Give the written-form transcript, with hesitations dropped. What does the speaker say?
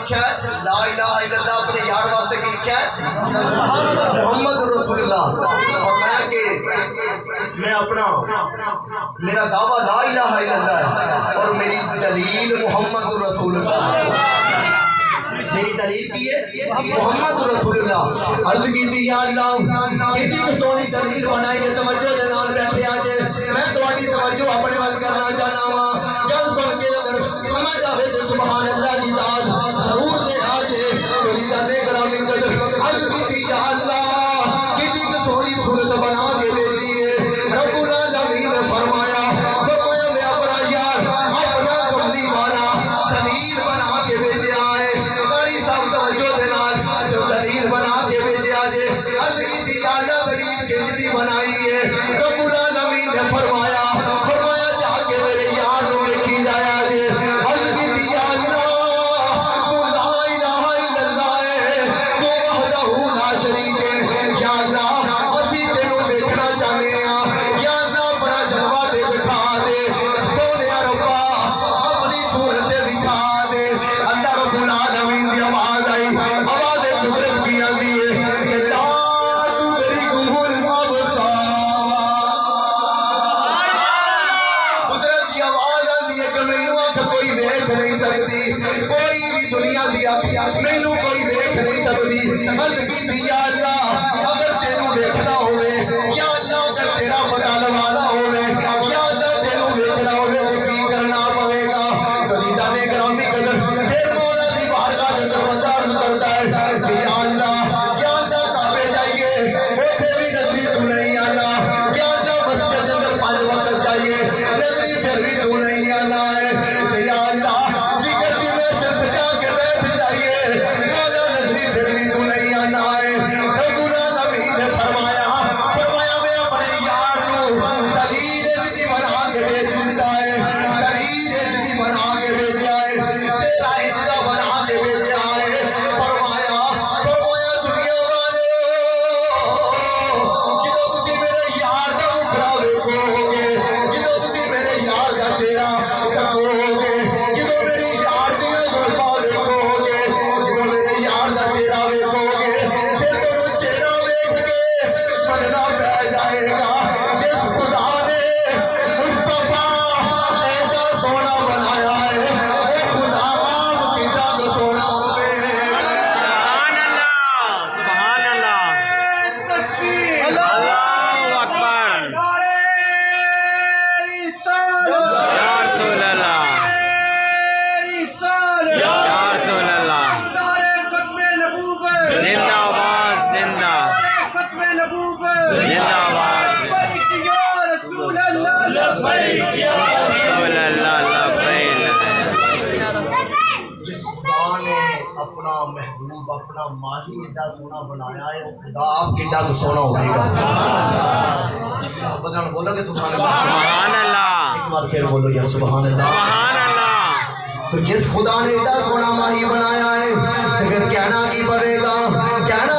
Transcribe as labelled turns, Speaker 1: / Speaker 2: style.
Speaker 1: لکھا ہے لا الہ الا اللہ، اپنے یار واسطے کی لکھا ہے محمد رسول اللہ. فرمایا کہ میں اپنا میرا دعویٰ لا الہ الا اللہ ہے اور میری دلیل محمد رسول اللہ. میری دلیل کی ہے محمد رسول اللہ. عرض کی تھی یا اللہ ایڈی سونی دلیل بنائی ہے، توجہ دے نال بیٹھے آجے میں تھوڑی توجہ اپنے وال کرنا چاہنا وا. گل سن کے اگر سمجھ آوے تے سبحان اللہ دی ذات ضرور دے آجے. کوئی دے گرامی قدر عرض کی تھی یا اللہ ایڈی سونی صورت بنا کے بھیجی ہے. رب العالمین نے فرمایا میں اپنا یار اپنا کملی والا دلیل بنا کے بھیجا ہے. دلیل بنا کے بھیجا جے. عرض کی تھی یا اللہ دلیل کیجدی بنائی ہے. رب العالمین نے فرمایا جا کے میرے یار نو ویکھی جایا جے. عرض کی تھی یا اللہ تو لا الہ الا اللہ ہے، تو وحدہ لا شریک ہے. یا اللہ اسی تینوں دیکھنا چاہنے ہیں، یا اللہ اپنا جلوہ دے دکھا دے. سونے ربا اپنی صورت دکھا دے. اللہ رب العالمین کی آواز آئی، آواز قدرت کی آتی ہے کہ لا تدرکہ الابصار. قدرت کی آواز آتی ہے کہ مینوں اکھ کوئی ویکھ نہیں سکتی، کوئی بھی دنیا دی اکھ مینوں کوئی ویکھ نہیں سکتی. عرض کی تھی یا اللہ اگر تینوں ویکھنا ہوئے، یا اللہ اگر تیرا پتہ لگانا ہوئے، یا اللہ تینوں ویکھنا ہوئے تو کی کرنا پڑے گا. قدیدہ نے گرامی قدر پھر مولا دی بارگاہ اندر بندہ عرض کرتا ہے کہ یا اللہ کعبے جائیے اوتھے بھی نظری تو نہیں آنا. یا اللہ مسجد اندر 5 وقت چاہیے نظری پھر بھی تو نہیں آنا ہے. یا اللہ ذکر کی محفل سجا کے بیٹھ جائیے مولا نظری پھر بھی تو نہیں آنا ہے. رب العالمین نے فرمایا میں اپنے یار کو دلیل جدی بنا کے بھیج دیتا ہے. دلیل جدی بنا کے بھیجا ہے، چہرہ جدہ بنا کے بھیجا ہے. فرمایا دنیا والے جدو تسی میرے یار دا مکھڑا ویکھو گے، جدو تسی میرے یار دا چہرہ تکو گے، جدو میرے یار دیاں زلفاں ویکھو گے، جدو میرے یار دا چہرہ ویکھو گے، پھر تمہیں چہرہ ویکھ کے مننا پہ جائے گا جس خدا نے مصطفیٰ ایسا سونا بنایا ہے وہ خدا آپ کتنا تو سونا ہوئے.
Speaker 2: سبحان اللہ اللہ اکبر. یا رسول اللہ یا رسول اللہ. زندہ آباد زندہ زندہ آباد رسول اللہ لبیک.
Speaker 1: جس خدا نے اپنا محبوب اپنا ماہی ایڈا سونا بنایا ہے وہ خدا آپ ایڈا تو سونا ہوئے گا. بدن بولو گے سبحان اللہ.
Speaker 2: سبحان اللہ
Speaker 1: ایک بار پھر بولو یا سبحان اللہ.
Speaker 2: سبحان اللہ.
Speaker 1: تو جس خدا نے ایڈا سونا ماہی بنایا ہے تو پھر کہنا کی پڑے گا، کہنا